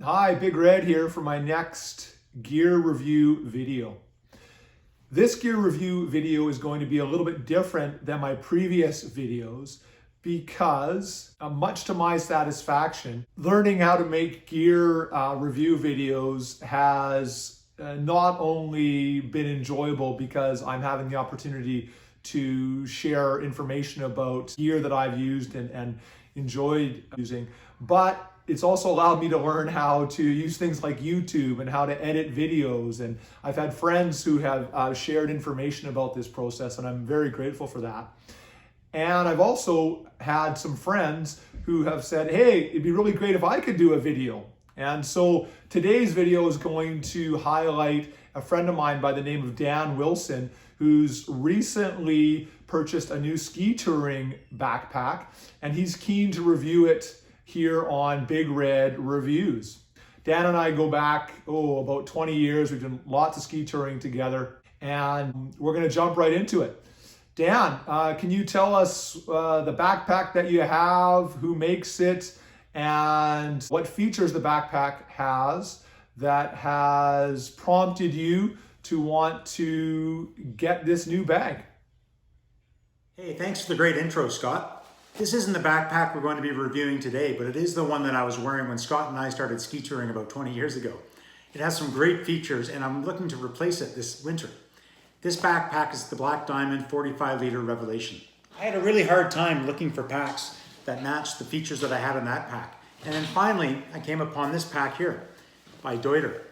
Hi, Big Red here for my next gear review video. This gear review video is going to be a little bit different than my previous videos because, much to my satisfaction, learning how to make gear review videos has not only been enjoyable because I'm having the opportunity to share information about gear that I've used and enjoyed using, but it's also allowed me to learn how to use things like YouTube and how to edit videos. And I've had friends who have shared information about this process, and I'm very grateful for that. And I've also had some friends who have said, hey, it'd be really great if I could do a video. And so today's video is going to highlight a friend of mine by the name of Dan Wilson, who's recently purchased a new ski touring backpack, and he's keen to review it here on Big Red Reviews. Dan and I go back, about 20 years. We've done lots of ski touring together, and we're gonna jump right into it. Dan, can you tell us the backpack that you have, who makes it, and what features the backpack has that has prompted you to want to get this new bag? Hey, thanks for the great intro, Scott. This isn't the backpack we're going to be reviewing today, but it is the one that I was wearing when Scott and I started ski touring about 20 years ago. It has some great features, and I'm looking to replace it this winter. This backpack is the Black Diamond 45-liter Revelation. I had a really hard time looking for packs that matched the features that I had in that pack. And then finally, I came upon this pack here by Deuter.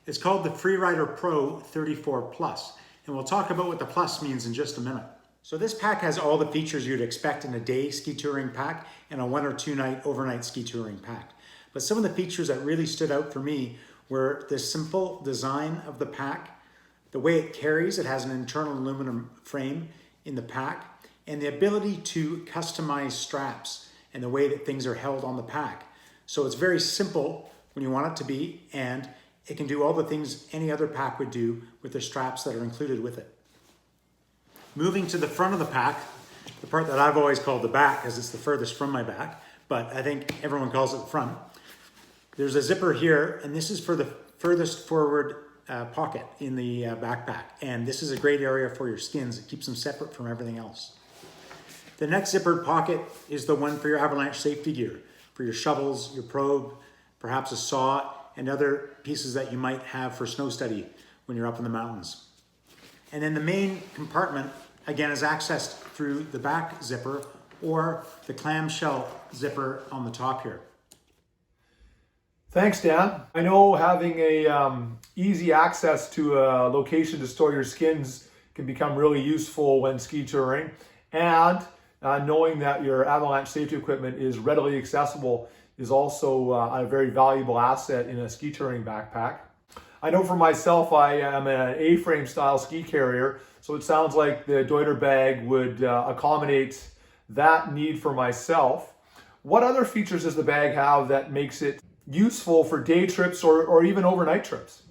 It's called the Freerider Pro 34 Plus, and we'll talk about what the plus means in just a minute. So this pack has all the features you'd expect in a day ski touring pack and a 1 or 2 night overnight ski touring pack. But some of the features that really stood out for me were the simple design of the pack, the way it carries. It has an internal aluminum frame in the pack, and the ability to customize straps and the way that things are held on the pack. So it's very simple when you want it to be, and it can do all the things any other pack would do with the straps that are included with it. Moving to the front of the pack, the part that I've always called the back because it's the furthest from my back, but I think everyone calls it the front. There's a zipper here, and this is for the furthest forward pocket in the backpack. And this is a great area for your skins. It keeps them separate from everything else. The next zippered pocket is the one for your avalanche safety gear, for your shovels, your probe, perhaps a saw, and other pieces that you might have for snow study when you're up in the mountains. And then the main compartment, again, is accessed through the back zipper or the clamshell zipper on the top here. Thanks, Dan. I know having a easy access to a location to store your skins can become really useful when ski touring, and knowing that your avalanche safety equipment is readily accessible is also a very valuable asset in a ski touring backpack. I know for myself, I am an A-frame style ski carrier, so it sounds like the Deuter bag would accommodate that need for myself. What other features does the bag have that makes it useful for day trips or even overnight trips?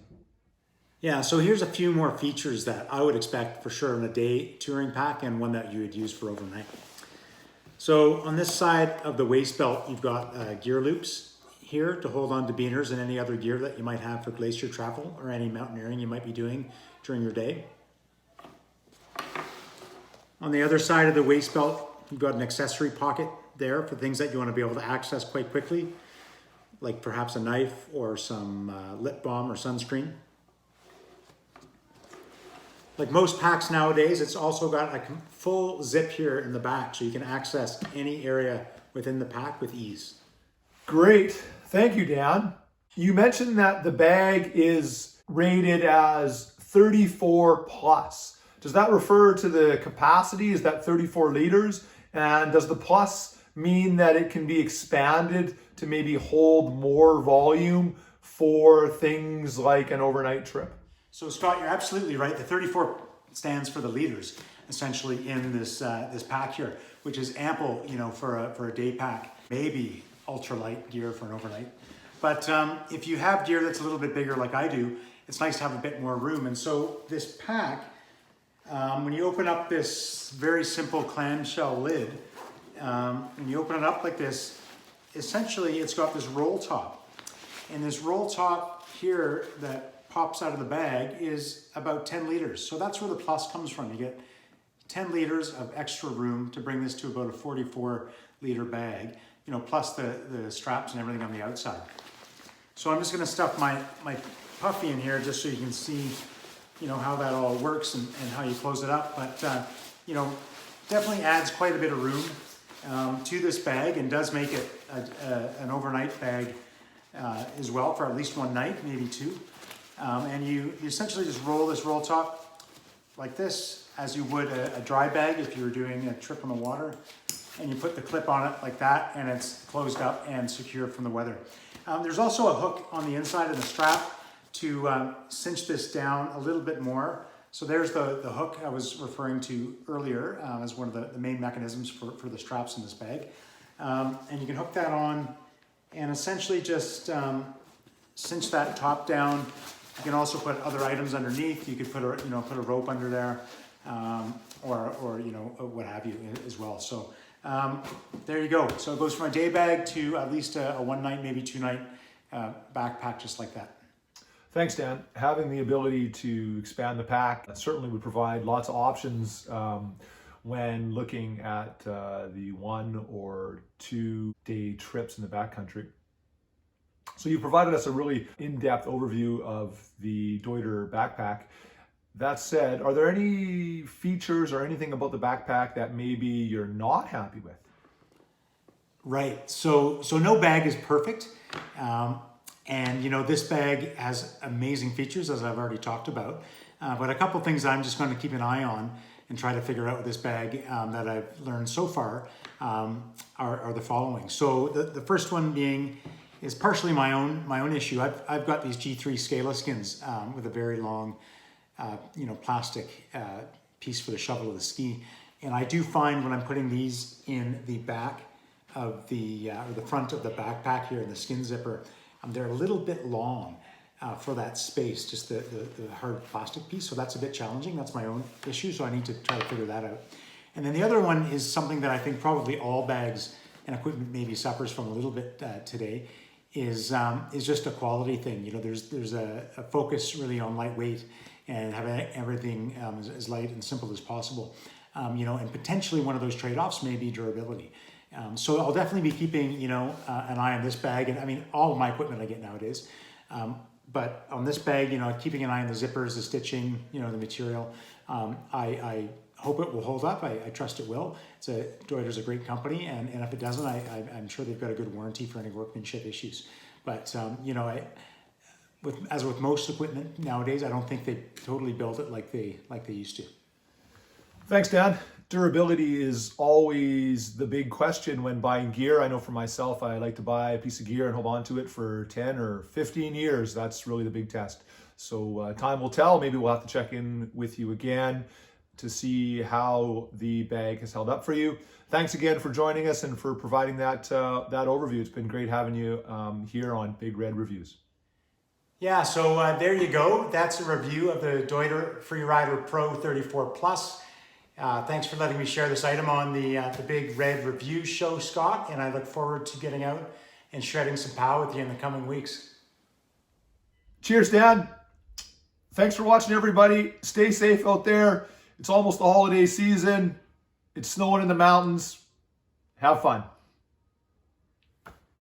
Yeah, so here's a few more features that I would expect for sure in a day touring pack and one that you would use for overnight. So on this side of the waist belt, you've got gear loops here to hold on to beaners and any other gear that you might have for glacier travel or any mountaineering you might be doing during your day. On the other side of the waist belt, you've got an accessory pocket there for things that you want to be able to access quite quickly, like perhaps a knife or some lip balm or sunscreen. Like most packs nowadays, it's also got a full zip here in the back, so you can access any area within the pack with ease. Great. Thank you, Dan. You mentioned that the bag is rated as 34 plus. Does that refer to the capacity? Is that 34 liters? And does the plus mean that it can be expanded to maybe hold more volume for things like an overnight trip? So Scott, you're absolutely right. The 34 stands for the liters, essentially, in this pack here, which is ample, for a day pack, maybe ultralight gear for an overnight. But if you have gear that's a little bit bigger like I do, it's nice to have a bit more room. And so this pack, when you open up this very simple clamshell lid, when you open it up like this, essentially it's got this roll top. And this roll top here that pops out of the bag is about 10 liters. So that's where the plus comes from. You get 10 liters of extra room to bring this to about a 44-liter bag, you know, plus the straps and everything on the outside. So I'm just going to stuff my puffy in here just so you can see, you know, how that all works and how you close it up. But, you know, definitely adds quite a bit of room to this bag and does make it an overnight bag as well for at least one night, maybe two. And you essentially just roll this roll top like this as you would a dry bag if you were doing a trip on the water. And you put the clip on it like that and it's closed up and secure from the weather. There's also a hook on the inside of the strap to cinch this down a little bit more. So there's the hook I was referring to earlier as one of the main mechanisms for the straps in this bag. And you can hook that on and essentially just cinch that top down. You can also put other items underneath. You could put a rope under there or you know, what have you as well. So there you go. So it goes from a day bag to at least a one night, maybe two night backpack just like that. Thanks, Dan. Having the ability to expand the pack certainly would provide lots of options when looking at the 1 or 2 day trips in the backcountry. So you provided us a really in-depth overview of the Deuter backpack. That said, are there any features or anything about the backpack that maybe you're not happy with? Right. So no bag is perfect. And you know, this bag has amazing features, as I've already talked about. But a couple things I'm just going to keep an eye on and try to figure out with this bag that I've learned so far are the following. So the first one being is partially my own issue. I've got these G3 scala skins with a very long, you know, plastic piece for the shovel of the ski, and I do find when I'm putting these in the back of the or the front of the backpack here in the skin zipper, they're a little bit long for that space, just the hard plastic piece. So that's a bit challenging. That's my own issue. So I need to try to figure that out. And then the other one is something that I think probably all bags and equipment maybe suffers from a little bit today is just a quality thing. You know, there's a focus really on lightweight and having everything as light and simple as possible. You know, and potentially one of those trade-offs may be durability. So I'll definitely be keeping, you know, an eye on this bag, and I mean all of my equipment I get nowadays. But on this bag, you know, keeping an eye on the zippers, the stitching, you know, the material. I hope it will hold up. I trust it will. Deuter's a great company, and if it doesn't, I'm sure they've got a good warranty for any workmanship issues. But you know, as with most equipment nowadays, I don't think they totally build it like they used to. Thanks, Dan. Durability is always the big question when buying gear. I know for myself, I like to buy a piece of gear and hold on to it for 10 or 15 years. That's really the big test. So time will tell. Maybe we'll have to check in with you again to see how the bag has held up for you. Thanks again for joining us and for providing that overview. It's been great having you here on Big Red Reviews. Yeah, so there you go. That's a review of the Deuter Freerider Pro 34 Plus. Thanks for letting me share this item on the Big Red Review show, Scott, and I look forward to getting out and shredding some pow with you in the coming weeks. Cheers, Dan. Thanks for watching, everybody. Stay safe out there. It's almost the holiday season. It's snowing in the mountains. Have fun.